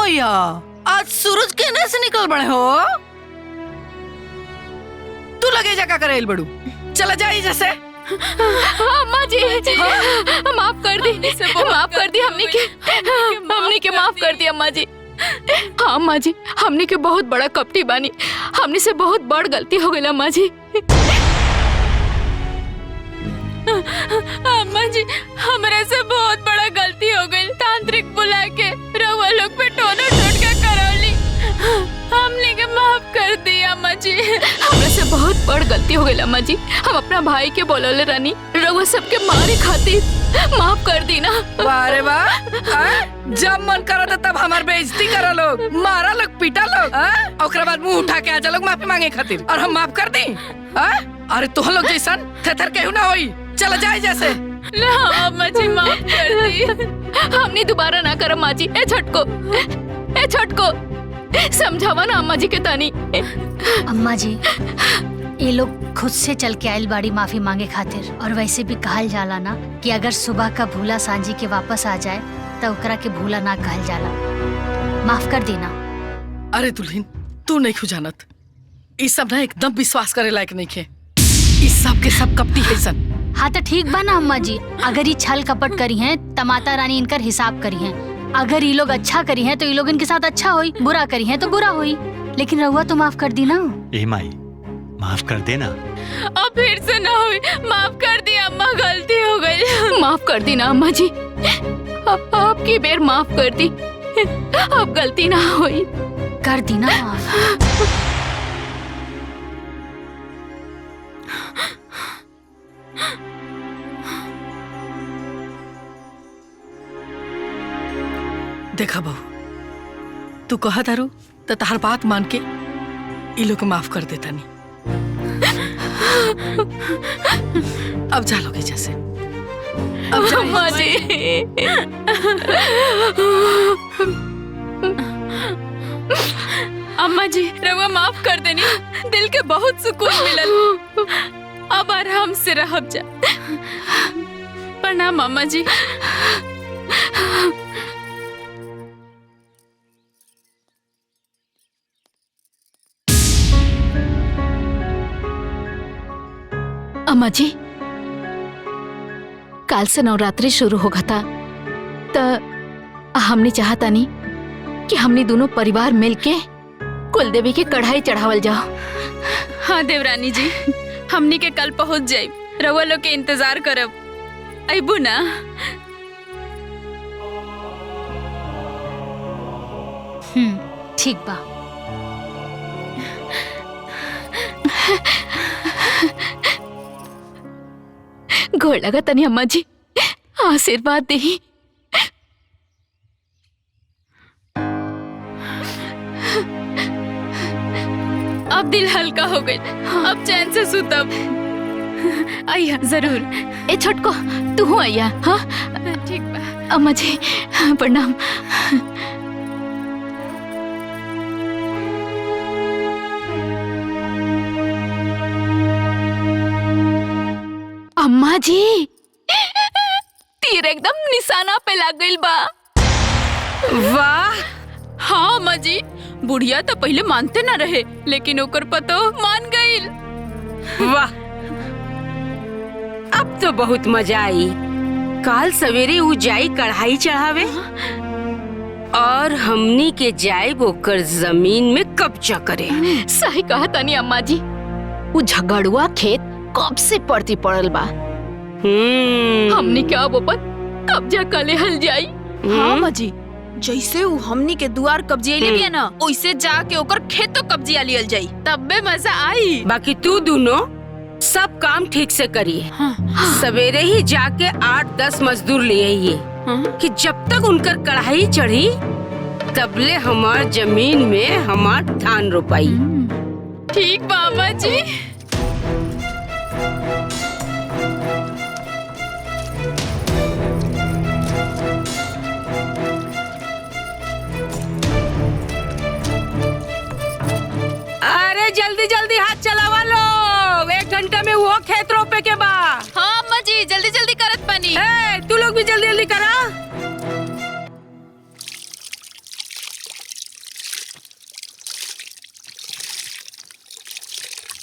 मैया, आज सूरज केने से निकल बड़े हो? तू लगे जगह करेल बड़ू, चला जाई जैसे। अम्मा जी, माफ कर दी, माफ कर दी, हमने के माफ कर दी अम्मा जी। हाँ अम्मा जी, हमने के बहुत बड़ा कपटी बानी, हमने से बहुत बड़ गलती हो गई अम्मा जी। अम्मा जी, हमारे से बहुत बड़ा गलती हो गई। तांत्रिक बुला के रउआ लोग पे टोना टोटका करौली, हमने के माफ कर दी अम्मा जी। हमारे से बहुत बड़ गलती हो गई अम्मा जी। हम अपना भाई के बोलौले रानी, रउआ सबके मारे खातिर माफ कर दी ना। वाह रे वाह, जब मन करो तब हमार बेइज्जती करो लोग, मारा लोग, पीटा लोग, और बाद मुंह उठा के आजा लोग माफी मांगे खातिर, और हम माफ कर दी। अरे तुम लोग जैसन थेथर केहू ना होई, चला जाए जैसे। ना अम्मा जी, माफ कर दी, हमने दोबारा ना कर अम्मा जी। ए छटको समझावा ना अम्मा जी के तानी। अम्मा जी, ये लोग खुद से चल के आयल बाड़ी माफी मांगे खातिर, और वैसे भी कहल जाला ना कि अगर सुबह का भूला सांझी के वापस आ जाए तो ओकरा के भूला ना कहल जाला। माफ कर देना। अरे दुल्हन, तू नहीं खुजानत, इस सब ना एकदम विश्वास करे लायक नहीं खे, इस सब के सब कपटी है सन। हाँ तो ठीक बा ना अम्मा जी, अगर ये छल कपट करी हैं तो माता रानी इनकर हिसाब करी हैं। अगर ये लोग अच्छा करी हैं तो ये लोग इनके साथ अच्छा होई, बुरा करी हैं तो बुरा होई। लेकिन रहुआ तो माफ कर दी ना। ए माई, माफ कर देना। अब फिर से ना हुई, माफ कर दी अम्मा, गलती हो गई। माफ कर दी ना अम्मा जी, आपकी बेर माफ कर दी, अब गलती ना हुई। कर दी ना माफ। देखा बहू, तू कहा तारू तो तहार बात मान के ये लोग माफ कर देता नहीं। अब जा लोगे जैसे। अब जा अम्मा जी। अम्मा जी, रउआ माफ कर देनी, दिल के बहुत सुकून मिलल। अब आराम से रहब जा। प्रणाम अम्मा जी। अम्मा जी, काल से नवरात्रि शुरू होगा था, तो हमने चाहता नहीं कि हमने दोनों परिवार मिलके कुल देवी के कढ़ाई चढ़ावल जाओ। हाँ देवरानी जी, हमनी के कल पहुंच जाए, रउआ लोग के इंतजार करब, अइबू ना। ठीक बा। गोड़ लगा तनी अम्मा जी, आशीर्वाद दे। अब दिल हल्का हो गई, अब चैन से सुतब। आइया जरूर। ए छोटको, तू हो आइया। हाँ ठीक बा अम्मा जी, प्रणाम। अम्मा जी, तीर एकदम निशाना पे लग गइल बा। वाह। हाँ अम्मा जी, बुढ़िया तो पहले मानते ना रहे, लेकिन ओकर पतो मान गइल। वाह, अब तो बहुत मजा आई। काल सवेरे उ जाई कढ़ाई चढ़ावे, और हमनी के जाए ओकर जमीन में कब्जा करे। सही कहा तनी अम्मा जी, वो झगड़ुआ खेत कब से पड़ती पड़ल बा। हमनी क्या वो पर कब्जा कले हल जाई। हाँ अम्मा जी, जैसे वो हमनी के दुआर कब्जे ले बिया ना, ओइसे जाके ओकर खेतो कब्जिया लियल जाई, तब्बे मजा आई। बाकी तू दोनों सब काम ठीक से करिए। सवेरे ही जाके 8-10 मजदूर ले आइए, कि जब तक उनकर कढ़ाई चढ़ी तबले हमार जमीन में हमार धान रोपाई। ठीक बाबा जी। अरे जल्दी जल्दी हाथ चलावा लोग, 1 घंटा में वो खेत रोपे के बा। हाँ अम्मा जी, जल्दी जल्दी करत पानी। तू लोग भी जल्दी जल्दी करा।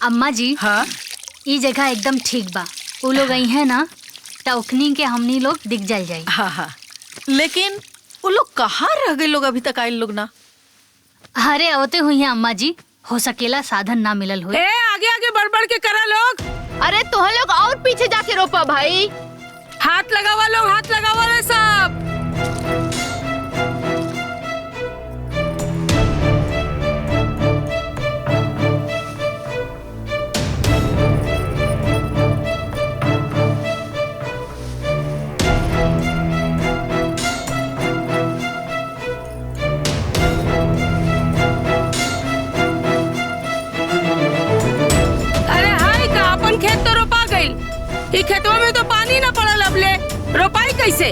अम्मा जी हाँ ये जगह एकदम ठीक बा। वो लोग आई है ना टौकनी के हमनी लोग दिख जल जाई। हाँ हाँ, लेकिन वो लोग कहाँ रह गए लोग अभी तक आए लोग ना? अरे होते हुई है अम्मा जी, हो सकेला साधन ना मिलल हो। ए आगे आगे बढ़ बढ़ के करा लोग। अरे तुम लोग और पीछे जाके रोपा भाई। हाथ लगावा लोग, हाथ लगावा रे सब। खेत तो रोपा गई, खेतवा में तो पानी ना पड़ल, अब ले रोपाई कैसे?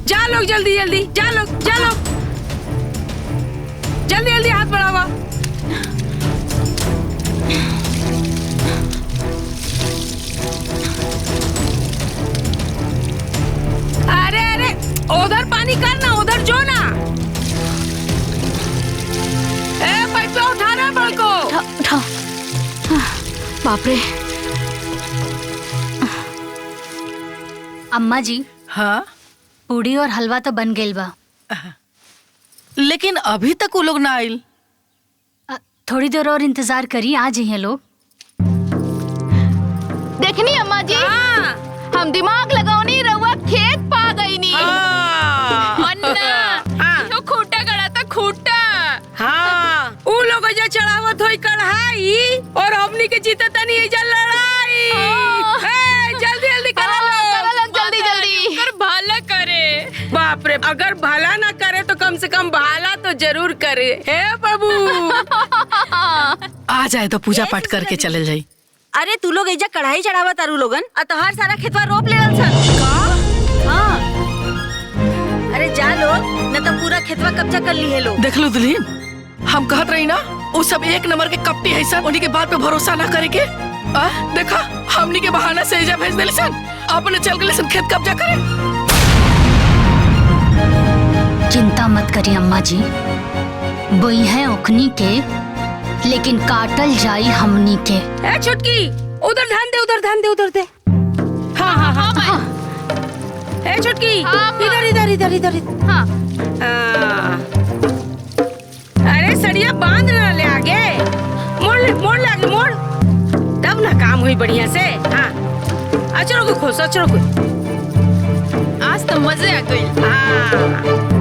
जा लोग जल्दी जल्दी, जा लोग जा लोग, जल्दी जल्दी हाथ बढ़ावा। अरे अरे उधर पानी करना, उधर जो ना। ए पाइप उठा रहा बड़को। बाप रे। अम्मा जी हाँ पूड़ी और हलवा तो बन गइल बा, लेकिन अभी तक वो लोग ना आइल। थोड़ी देर और इंतजार करी, आ जाइए लोग। देखनी अम्मा जी, हम दिमाग लगाओनी रउआ खेत पा गई नी। अन्ना खूटा गड़ा था खूटा। हाँ उ लोग जो चढ़ावत होई कढ़ाई और हमनी के जीते तनी एजा लड़ाई। जल्दी जल्दी करो लोग, जल्दी जल्दी कर भाला करे। बाप रे, अगर भला ना करे तो कम से कम भाला तो जरूर करे। हे बाबू आ जाए तो पूजा पाठ करके चले जाई। अरे तू लोग एजा कढ़ाई चढ़ावा तारू लोगन, तोहार सारा खेतवा रोप लेवल सन। हाँ अरे जा लोग, न तो पूरा खेतवा कब्जा कर ली है लोग। देख लो दुल्हीन, हम कहत रही ना वो सब एक नंबर के कपटी है सन, उन्हीं के बात पे भरोसा ना करे के। देखा हमनी के बहाना से एजा भेज देली सन, अपने चल गए सन खेत कब्जा करे। चिंता मत करिए अम्मा जी, बोई है ओखनी के, लेकिन काटल जाई हमनी के। ए छुटकी, उधर ध्यान दे, उधर ध्यान दे, उधर दे। हाँ हाँ हाँ, हाँ। ए छुटकी, इधर इधर इधर इधर। हाँ अरे सड़िया बांध ना ले आगे, मोड़ ले, मोड़ ले आगे, मोड़, तब ना काम हुई बढ़िया से। हाँ अचरो को खोस, अचरो को। आज तो मजे आ गई। हाँ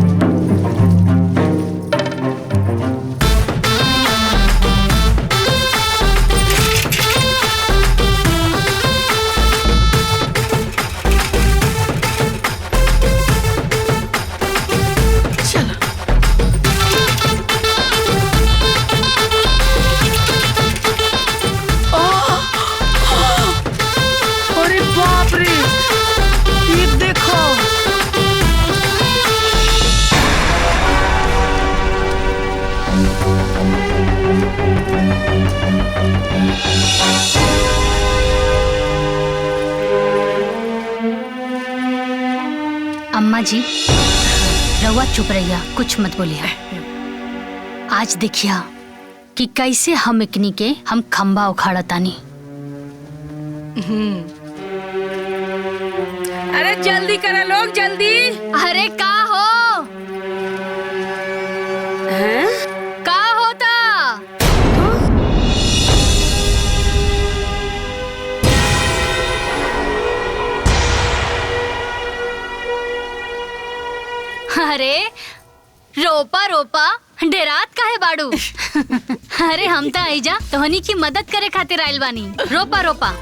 अम्मा जी रवा चुप रहिया, कुछ मत बोलिया। आज देखिया कि कैसे हम इकनी के हम खंबा उखाड़ा तानी। अरे जल्दी करा लोग, जल्दी। अरे का हो? का होता? अरे रोपा रोपा डेरात काहे बाड़ू? अरे हम तो आइजा तोहनी की मदद करे खातिर आइल बानी। रोपा रोपा।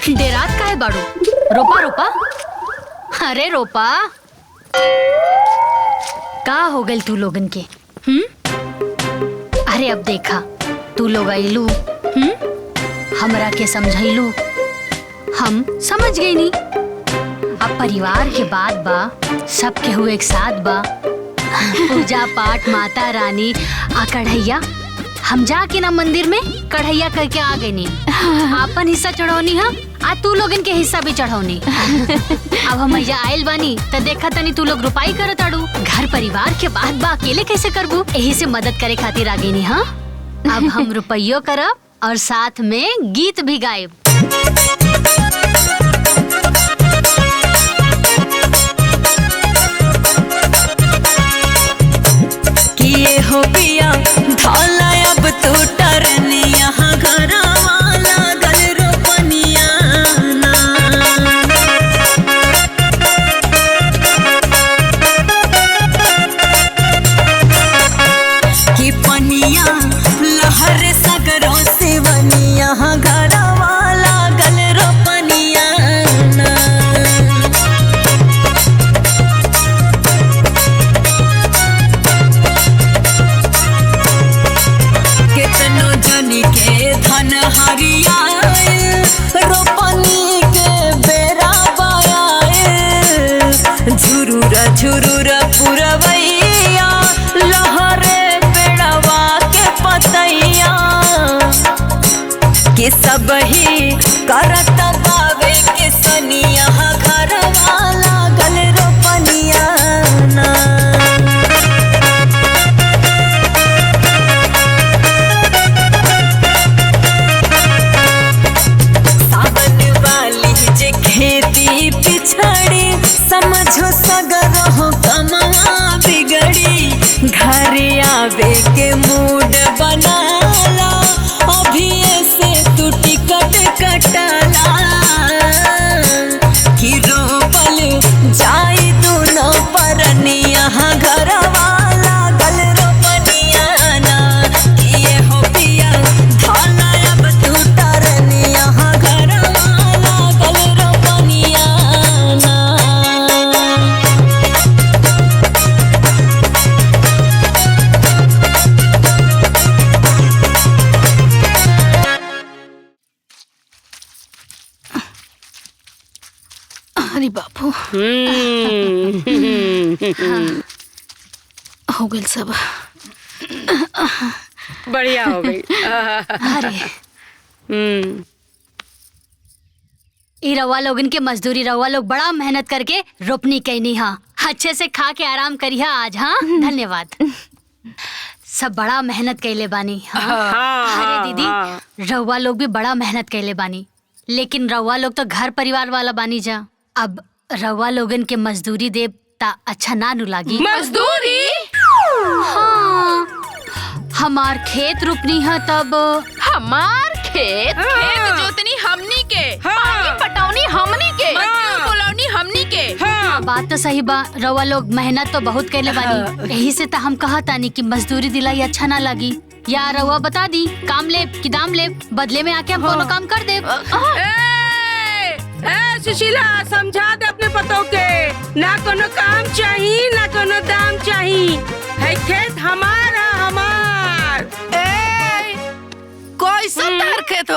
डेरात काहे बाड़ू? रोपा रोपा। अरे रोपा। का हो गई तू लोगन के? अरे अब देखा तू लोग आइलू, हमरा के समझाइलू, हम समझ गई नी। अब परिवार के बात बा, सब के हुए एक साथ बा, पूजा पाठ माता रानी आ कढ़ैया हम जाके ना मंदिर में कढ़ैया करके आ गए नी। आपन हिस्सा चढ़ौनी हम आ तू लोग इनके हिस्सा भी चढ़ौनी। अब हम मैया आयल बानी तो देखा तनी तू लोग रुपाई करत आड़ू। घर परिवार के बात बा अकेले कैसे करबू, यही से मदद करे खातिर आ गई नी। हाँ अब हम रुपयो करब और साथ में गीत भी गायब। किए हो पिया ढोला अब तू टरनिया घरवा लागल रोपनिया ना। कि पनिया लहर सगरो सेवनिया घरवा लागल रोपनिया ना। कितनो जनी के धन हरियाए रोपनी के बेरा बायाए। झुरुरा झुरुरा पुरवैया लहरे पेड़वा के पतैया। के सब ही करत बावे के सनिया घरवा लागल रोपनिया ना। जे खेती पिछड़ी समझो सगरो कमवा बिगड़ी। घर आवे के मूड बनाला अभी से तू टिकट कटाला। कि रोपल जाई दोनों परनिया घरवा लागल रोपनिया ना। किए हो पिया ढोला अब तू टरनिया घरवा लागल रोपनिया ना। अरे बापू हो गइल सब। बढ़िया हो गई। अरे ई रवा लोगन के मजदूरी, रवा लोग बड़ा मेहनत करके रोपनी कैनी। हाँ अच्छे से खा के आराम करिहा आज। हाँ धन्यवाद। सब बड़ा मेहनत कैले बानी। हाँ अरे दीदी रवा लोग भी बड़ा मेहनत कैले बानी, लेकिन रवा लोग तो घर परिवार वाला बानी जा। अब रवा लोगन के मजदूरी देव ता अच्छा ना नु लागी। मजदूरी? हाँ हमार खेत रोपनी है तब। हमार खेत खेत जोतनी हमनी के, पानी पटौनी हमनी के, मजदूर बुलौनी हमनी के। बात तो सही बा, रवा लोग मेहनत तो बहुत कैले बानी। यही से तो हम कहा तानी कि मजदूरी दिलाई अच्छा ना लगी। या रवा बता दी काम ले कि दाम ले, बदले में आके हम कोनो काम कर दे। सुशीला समझा दे अपने पतों के, ना कोनो काम चाहिए ना कोनो दाम चाहिए। है खेत हमारा हमार। कोई सब तार खेत हो।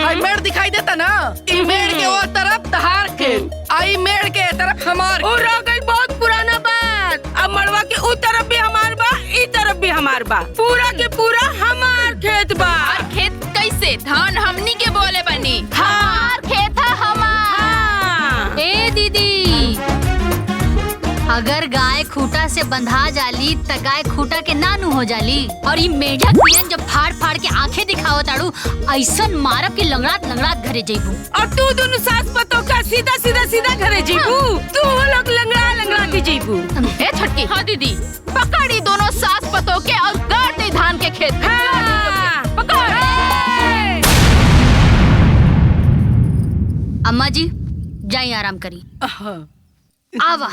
आई मेड़ दिखाई देता ना, ई मेड़ के वो तरफ तहार खेत, आई मेड़ के तरफ हमार। और रह गई बहुत पुराना बात। अब मड़वा के उ तरफ भी हमार बा, ई तरफ भी हमार बा, पूरा के पूरा हमार खेत बा। और खेत कैसे? धान हमनी के बोले बनी। हाँ। हमार खेत है हमार। ए दीदी अगर गाय खूटा से बंधा जाली त गाय खूटा के नानू हो जाली। और ये मेढक पियन जब फाड़ फाड़ के आंखें दिखाओ ताड़ू ऐसन मारब के लंगड़ात लंगड़ात घरे जइबू। और तू दोनों सास पतों का सीधा सीधा सीधा घरे जीबू। तू लोग लंगड़ा लंगड़ा के जीबू। ए छटकी। हाँ दीदी पकड़ी दोनों सास पतों के और गाड़ दे धान के खेत। हाँ। पकड़। अम्मा जी जाइए आराम करी। आवा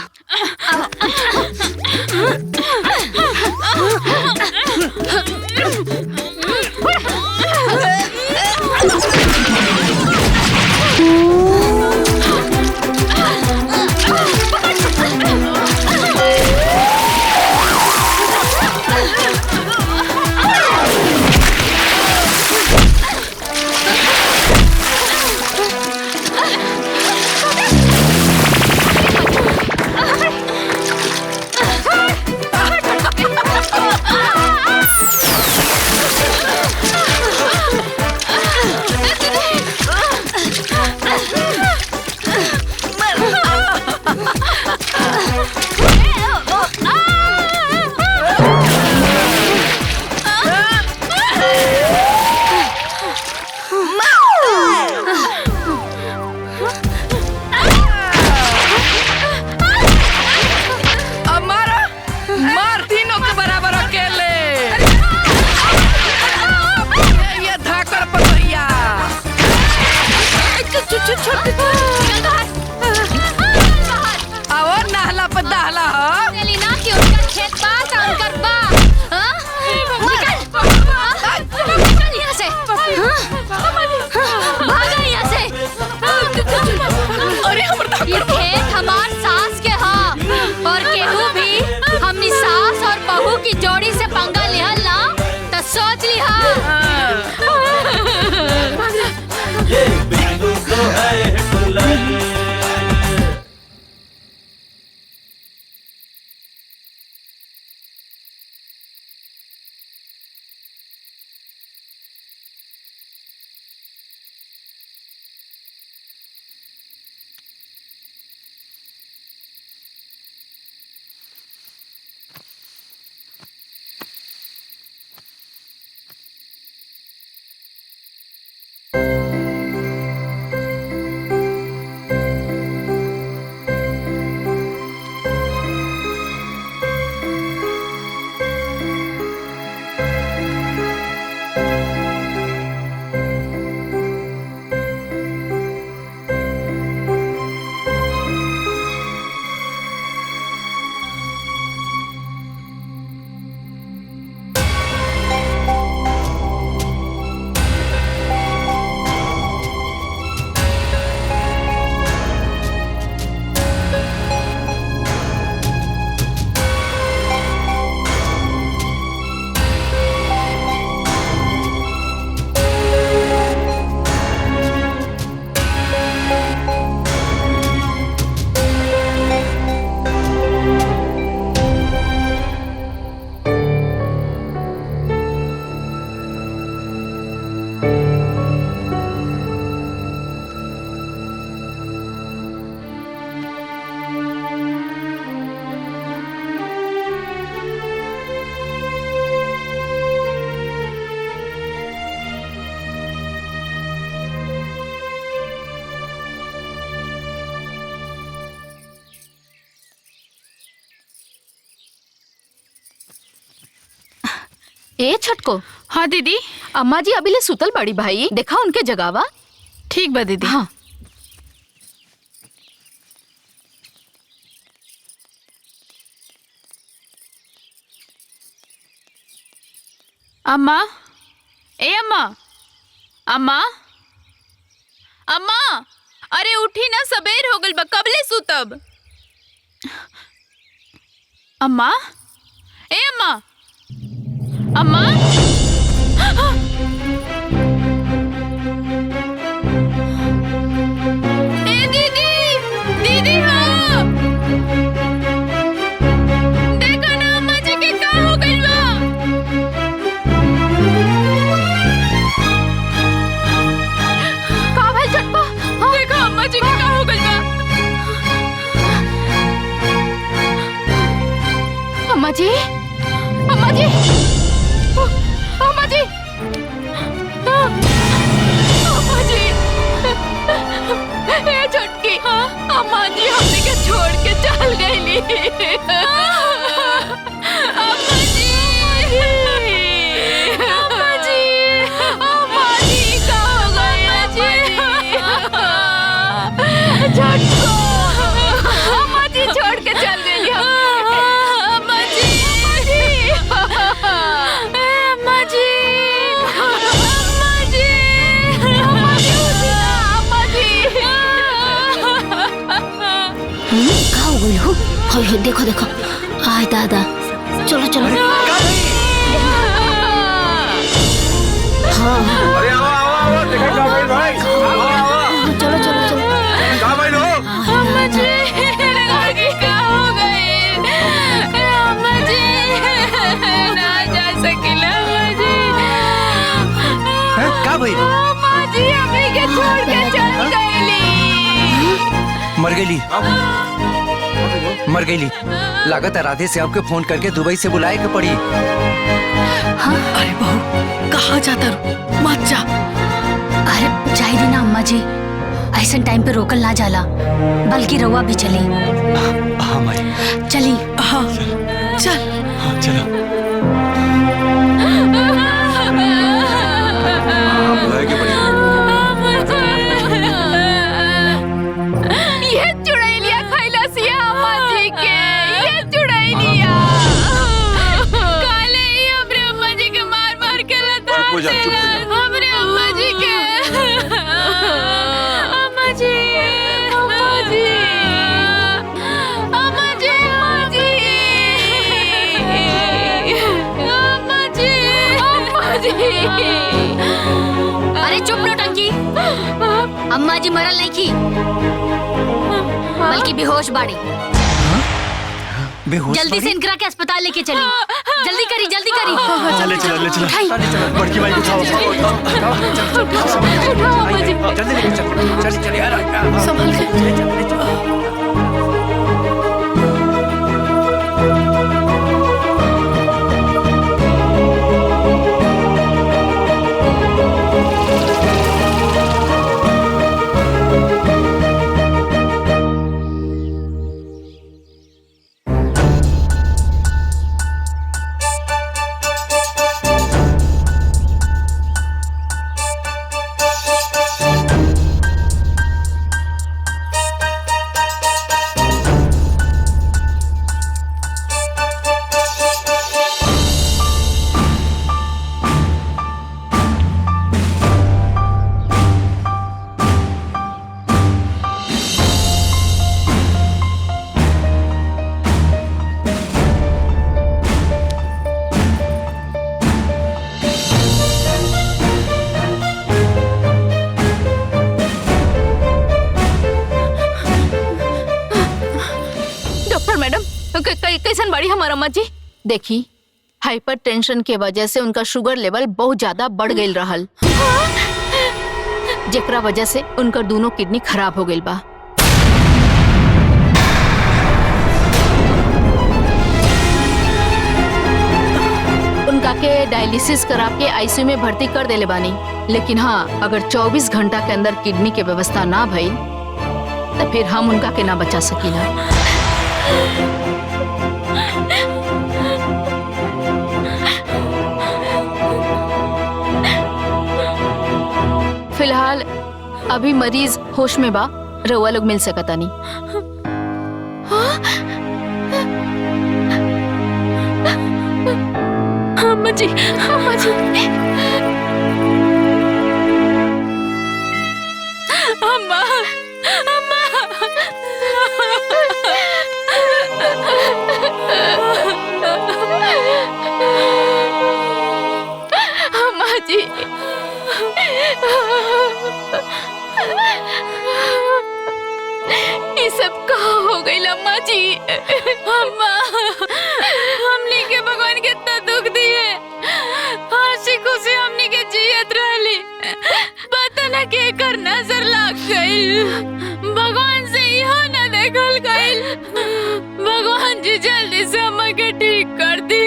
ए छटको। हाँ दीदी। अम्मा जी अभी ले सुतल बड़ी भाई, देखा उनके जगावा। ठीक बा दीदी। हाँ अम्मा, ए अम्मा, अम्मा, अम्मा, अरे उठी ना, सबेर हो गल बा, कबले सुतब। अम्मा, ए अम्मा, अम्मा, ए दीदी, दीदी हाँ, देखो ना अम्मा जी के का हो गइल बा। का भइल चटपा? देखो अम्मा जी के का हो गइल बा। अम्मा जी, अम्मा जी, अम्मा जी, अम्मा जी, ए छटकी, अम्मा जी हमने के छोड़ के चल गईली। अम्मा जी, अम्मा जी, अम्मा जी का हो गया जी? छटको, अम्मा जी छोड़ के चल गई अम्मा जी, अम्मा जी, अम्मा जी, अम्मा जी, अम्मा जी। का हो गई हो? हाय देखो देखो, आय दादा, चलो चलो। हाँ अरे आओ आओ आओ, देखो का भाई भाई, चलो चलो चलो। का भाई लो। अम्मा जी, लड़की क्या हो गई? अम्मा जी, ना जा सकिला अम्मा जी। का भाई? अम्मा जी हमें के छोड़ के चल गईली। मर गईली। लागत है राधे से आपके फोन करके दुबई से बुलाए के पड़ी। अरे बहू कहाँ जाता रू, मत जा। अरे जाई दी ना अम्मा जी, ऐसा टाइम पे रोकल ना जाला, बल्कि रउआ भी चली। हाँ माई चली। हाँ चल। हाँ चलो। बुलाए के पड़ी। ये चुड़ैलिया खैलसिया अम्मा जी के, ये चुड़ैलिया काले ही हमरे अम्मा जी के मार मार के लता चुप हो जा, चुप हो जा। हमरे अम्मा जी के। अम्मा जी, अम्मा जी, अम्मा जी, अम्मा जी, अम्मा जी। अरे चुप नौटंकी, अम्मा जी मरल नहीं की, बल्कि बेहोश बाड़ी। बेहोश जल्दी से इनकरा के अस्पताल लेके चली। जल्दी करी, जल्दी करी। चले चलो चलो उठाई। बड़की भाई उठाओ। जल्दी लेके चल, चल चल यार। संभल के। कैसन बड़ी हमार अम्मा जी? देखी, हाइपर टेंशन के वजह से उनका शुगर लेवल बहुत ज्यादा बढ़ गई रहल, जेकरा वजह से उनका दोनों किडनी खराब हो गई बा। उनका के डायलिसिस करा के आईसीयू में भर्ती कर देले बानी, लेकिन हाँ, अगर 24 घंटा के अंदर किडनी के व्यवस्था ना भई तो फिर हम उनका के ना बचा सकीला। फिलहाल अभी मरीज होश में बा, रउआ लोग मिल सकता नहीं। अम्मा जी, अम्मा जी, अम्मा, अम्मा, अम्मा जी, ये सब कहाँ हो गई अम्मा जी? अम्मा, हमने के भगवान कितना दुख दिए, हंसी खुशी हमने के जियत रहली, पता न के कर नजर लग गई, भगवान से यहाँ न देखल गई। भगवान जी जल्दी से अम्मा के ठीक कर दी।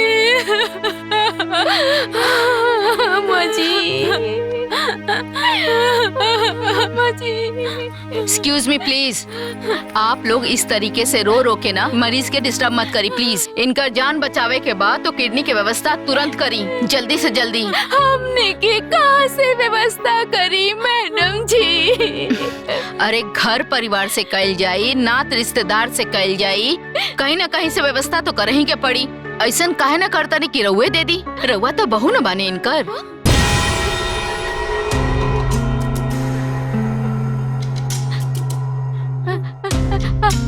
अम्मा जी, अम्मा जी। एक्सक्यूज मी प्लीज, आप लोग इस तरीके से रो रो के ना मरीज के डिस्टर्ब मत करी प्लीज। इनका जान बचावे के बाद तो किडनी की व्यवस्था तुरंत करी, जल्दी से जल्दी। हमने के कहाँ से व्यवस्था करी मैडम जी? अरे घर परिवार से कल जाई, नात रिश्तेदार से कल जाई, कहीं ना कहीं से व्यवस्था तो कर ही के पड़ी। ऐसा काहे ना करता नहीं कि रउए दे दी, रउआ तो बहू न बाने इनकर।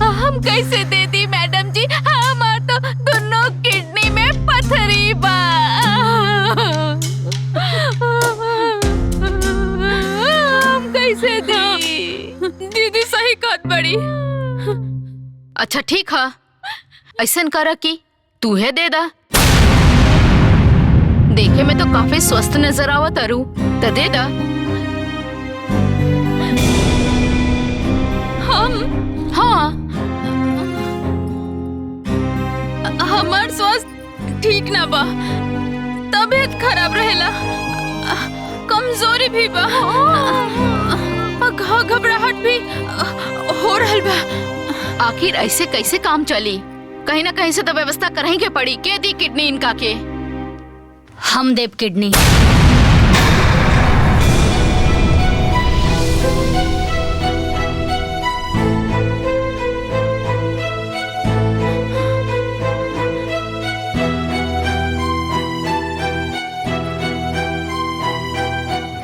हम कैसे दे दी मैडम जी? हमार तो दोनों किडनी में पथरी बा। हम कैसे दी? दीदी सही कहत बड़ी। अच्छा ठीक है, ऐसा करा कि तू है दे दा। देखे में तो काफी स्वस्थ नजर आवत अरु, तो दे दा। हाँ, हमार स्वास्थ्य ठीक ना बा, तबीयत खराब रहेला, कमजोरी भी बा, घबराहट भी हो रहल बा। आखिर ऐसे कैसे काम चली? कहीं ना कहीं से तो व्यवस्था करही के पड़ी। के दी किडनी इनका के? हम देव किडनी।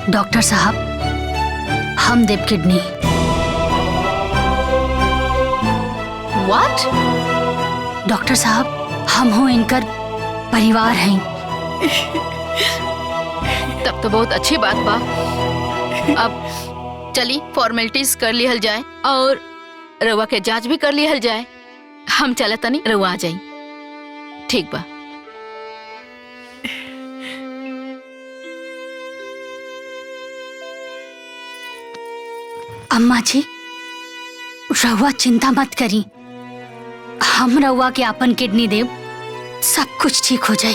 डॉक्टर साहब, हम देव किडनी। व्हाट? डॉक्टर साहब, हम हो इनकर परिवार हैं। तब तो बहुत अच्छी बात बा। अब चली फॉर्मेलिटीज कर लिहल जाए और रउआ के जांच भी कर लिहल जाए। हम चला तनी, रउआ आ जाई। ठीक बा। अम्मा जी, रउआ चिंता मत करी, हम रउआ के अपन किडनी देव, सब कुछ ठीक हो जाए।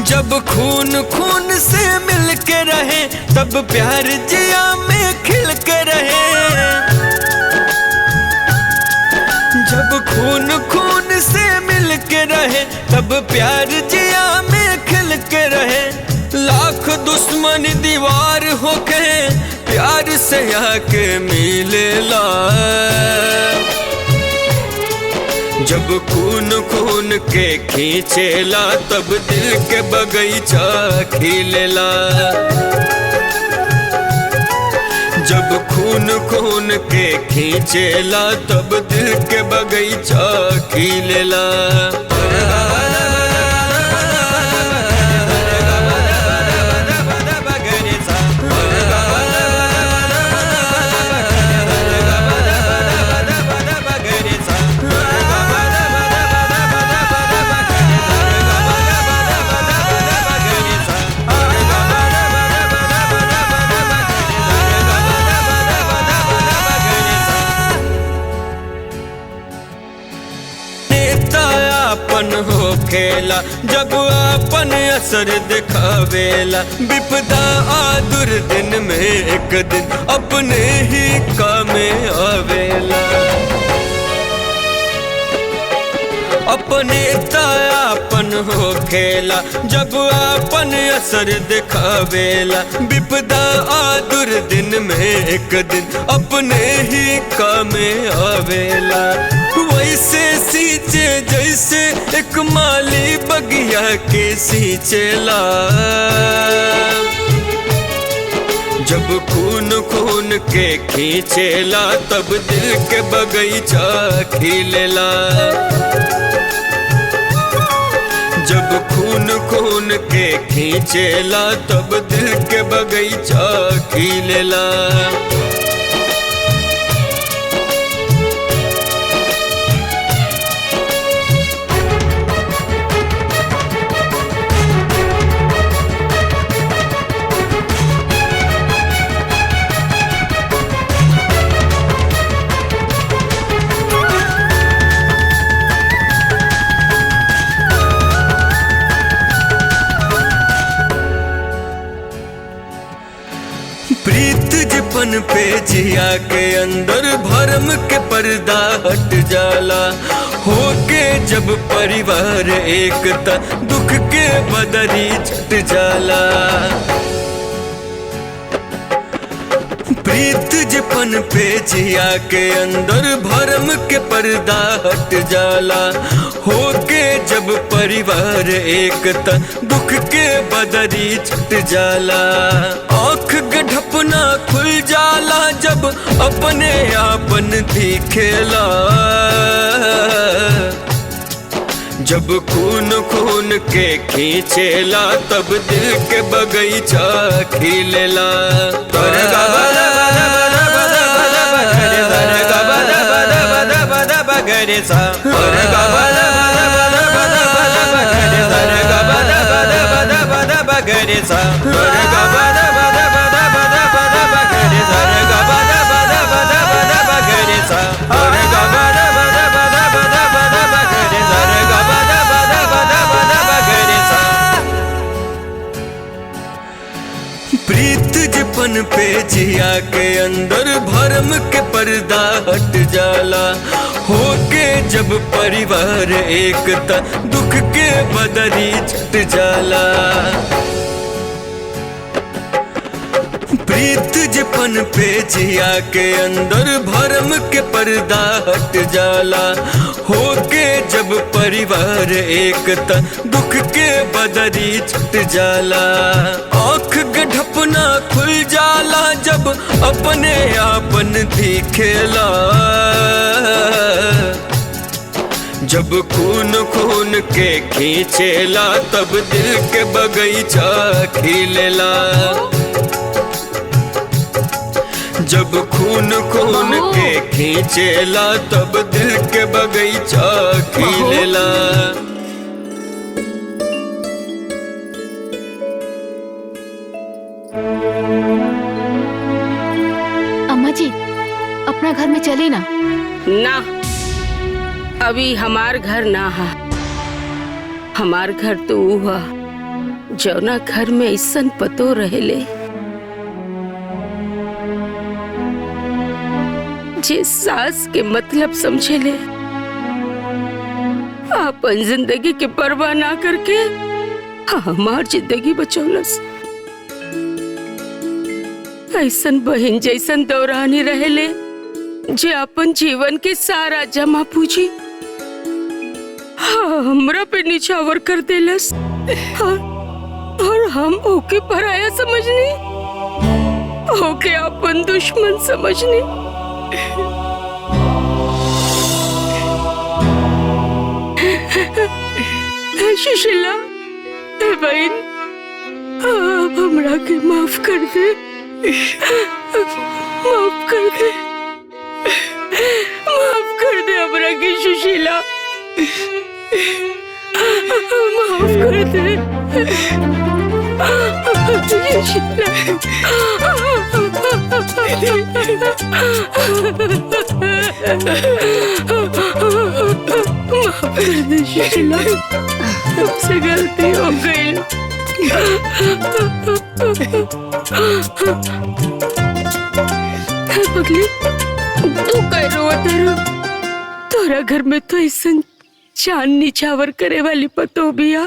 जब खून खून से मिल के रहे, तब प्यार जिया में खिल के रहे। जब खून खून से मिल के रहे, तब प्यार जिया में खिल के रहे। लाख दुश्मन दीवार होके प्यार से आके मिलेला। जब खून खून के खींचेला, तब दिल के बगीचा खिलेला। जब खून खून के खींचेला, तब दिल के बगीचा खिलेला। खेला जब अपन असर दिखावेला। विपदा आ दुर्दिन में एक दिन अपने ही कामे आवेला। अपने तायापन हो खेला जब अपन असर दिखावेला। विपदा आ दुर्दिन में एक दिन अपने ही कामे आवेला। वैसे सींचे जैसे एक माली बगिया के सींचेला। जब खून खून के खींचेला तब दिल के बगीचा खिलेला। जब खून खून के खींचेला तब दिल के बगीचा खिलेला। प्रीत जपन पे जिया के अंदर भरम के पर्दा हट जाला। होके जब परिवार एकता दुख के बदरी छट जाला। प्रीत जपन पे जिया के अंदर भरम के पर्दा हट जाला। होके जब परिवार एकता दुख के बदरी छट जाला। आँख गढ़पना खुल जाला जब अपने आपन दिखेला। जब खून खून के खींचेला तब दिल के बगीचा खिलेला। प्रीत जपन पे जिया के अंदर भरम के पर्दा हट जाला। होके जब परिवार एकता दुख के बदरी छट जाला। प्रीत जपन पे जिया के अंदर भरम के पर्दा हट जाला। होके जब परिवार एकता दुख के बदरी छट जाला। आँख गढ़पना खुल जाला जब अपने आपन दिखेला। जब खून खून के खींचेला तब दिल के बगीचा खिलेला। जब खून खून के खींचेला तब दिल के बगीचा खिलेला। अम्मा जी अपना घर में चली ना। ना, अभी हमार घर ना है। हमार घर तो हुआ जौना घर में ऐसन पतो रहेले जे सास के मतलब समझेले। अपन जिंदगी के परवाह ना करके हमार जिंदगी बचौलस। ऐसन बहन जैसन दौरानी रहेले जे अपन जीवन के सारा जमा पूंजी हमरा पे निछावर कर देलस। और हम ओके पराया समझनी, ओके अपन दुश्मन समझनी। सुशीला बहन, आप हमरा के माफ कर दे, माफ कर दे, माफ कर दे हमरा के सुशीला, माफ कर दे सुशीला, माफ कर दे सुशीला। हमसे गलती हो गई। पगली तू कह रो तेरा तोरा घर में तो ऐसा चांद निछावर करे वाली पतो बिया।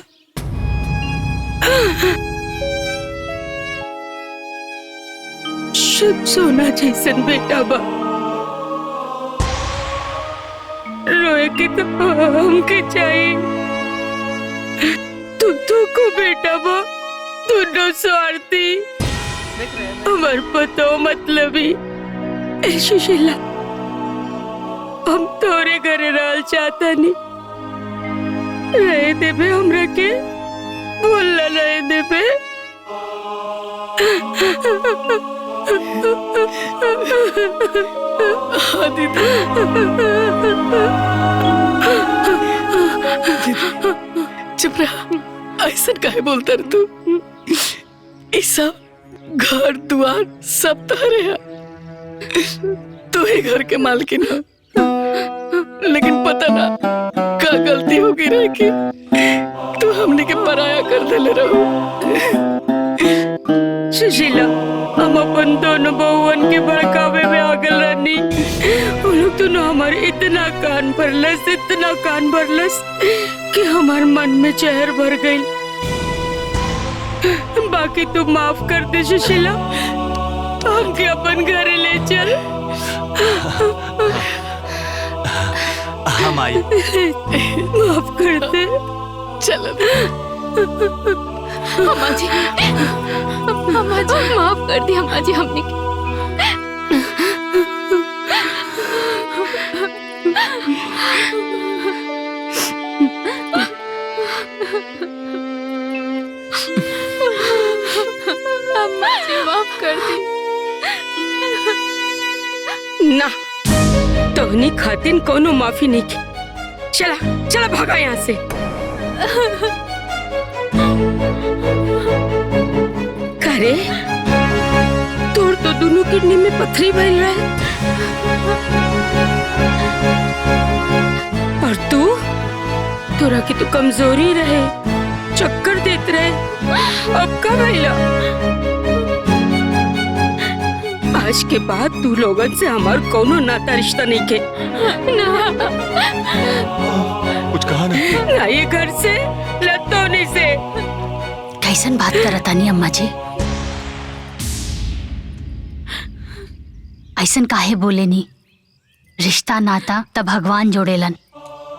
शुभ सोना जैसन बेटा बा। रोए के तो हमके चाहिए। तू को बेटा बा दोनों स्वार्थी हमार पतो मतलबी। ए सुशीला हम तोरे घरे रहल चाहता नहीं रहे देबे हमरा के बोल रहे देबे। चुप रहा, ऐसा काहे बोलता रे तू? ये सब घर दुआर सब तारे है, तू ही घर के मालकिन है। लेकिन पता ना का गलती होगी रे कि तू हमने के पराया कर देले रहो। सुशीला हम अपन दोनों बहुवन के भड़कावे में आगल रहनी। वो लोग दोनों हमारे इतना कान भरलस कि हमार मन में जहर भर गई। बाकी तू माफ कर दे सुशीला, हमके अपन घर ले चल। हम आई। माफ कर दे। चलो अम्मा जी माफ कर दी अम्मा जी हमने की। अम्मा जी माफ कर दी। ना तोहनी खातिन कोनो माफी नहीं की। चला भागा यहाँ से। करे तोर तो दोनों किडनी में पथरी भइल रहे और तोरा की तो कमजोरी रहे, चक्कर देते रहे। अब का भइला? आज के बाद तू लोगन से हमार कोनो नाता रिश्ता नहीं के। कुछ कहा ना ये घर से लतौनी से। कैसन बात करता नहीं अम्मा जी? ऐसन काहे बोले नी? रिश्ता नाता तब भगवान जोड़ेलन,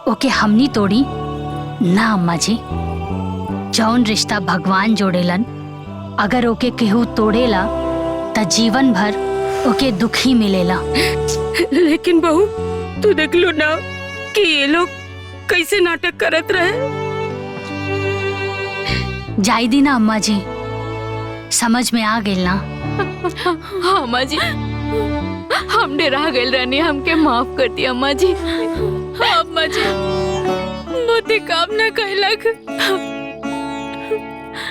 ओके हमनी तोड़ी ना अम्मा जी। जौन रिश्ता भगवान जोड़ेलन अगर ओके केहू तोड़ेला त जीवन भर ओके दुख ही मिलेला। लेकिन बहू तू देख लो ना कि ये लोग कैसे नाटक करत रहे। जाई दी ना अम्मा जी, समझ में आ गेल ना। हाँ अम्मा जी हम डरा गए रहनी, हमके माफ कर दी अम्मा जी। हाँ अम्मा जी मोती काम न कैलक,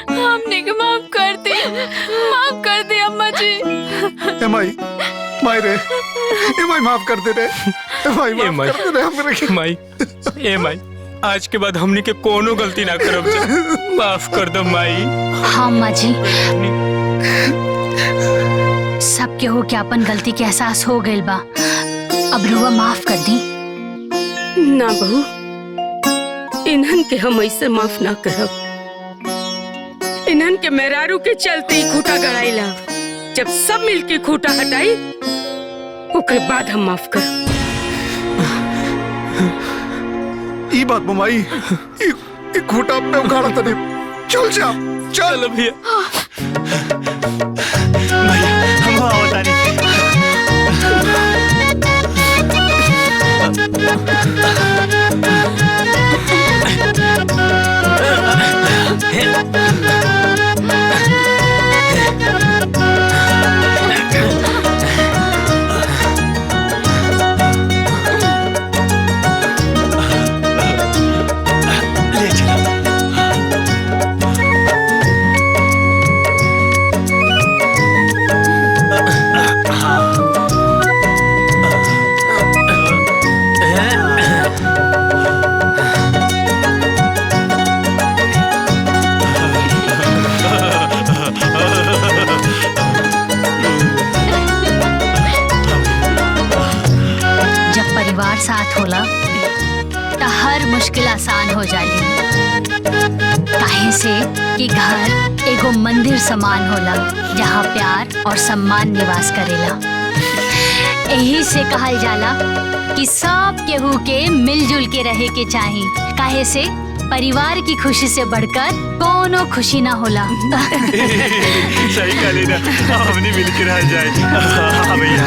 हमने के माफ कर दी अम्मा जी। ए माई रे, ए माई माफ कर दे रे, ए माई माफ कर दे रे हमरे के। माई आज के बाद हमनी के कोनो गलती ना करब जा, माफ कर दो माई। हाँ अम्मा जी, सब के हो के अपन गलती के एहसास हो गइल बा, अब रुआ माफ कर दी। ना बहू, इन्हन के हम ऐसे माफ ना करब। इन्हन के मेहरारू के चलते ही खूटा गड़ाइला। जब सब मिलके खूटा हटाई ओकरे बाद हम माफ कर। ई बात ममाई, ई खूटा अपने उखाड़ा तने। चल जा, चल भैया। भैया हम आवता नहीं। परिवार साथ होला तो हर मुश्किल आसान हो जाली। काहे से कि घर एगो मंदिर समान होला जहाँ प्यार और सम्मान निवास करेला। यही से कहल जाला कि सब केहू के मिलजुल के रहे के चाही। काहे से परिवार की खुशी से बढ़कर कोनो खुशी ना होला। सही कहली ना, हमने मिलकर रह जाए। हाँ भैया।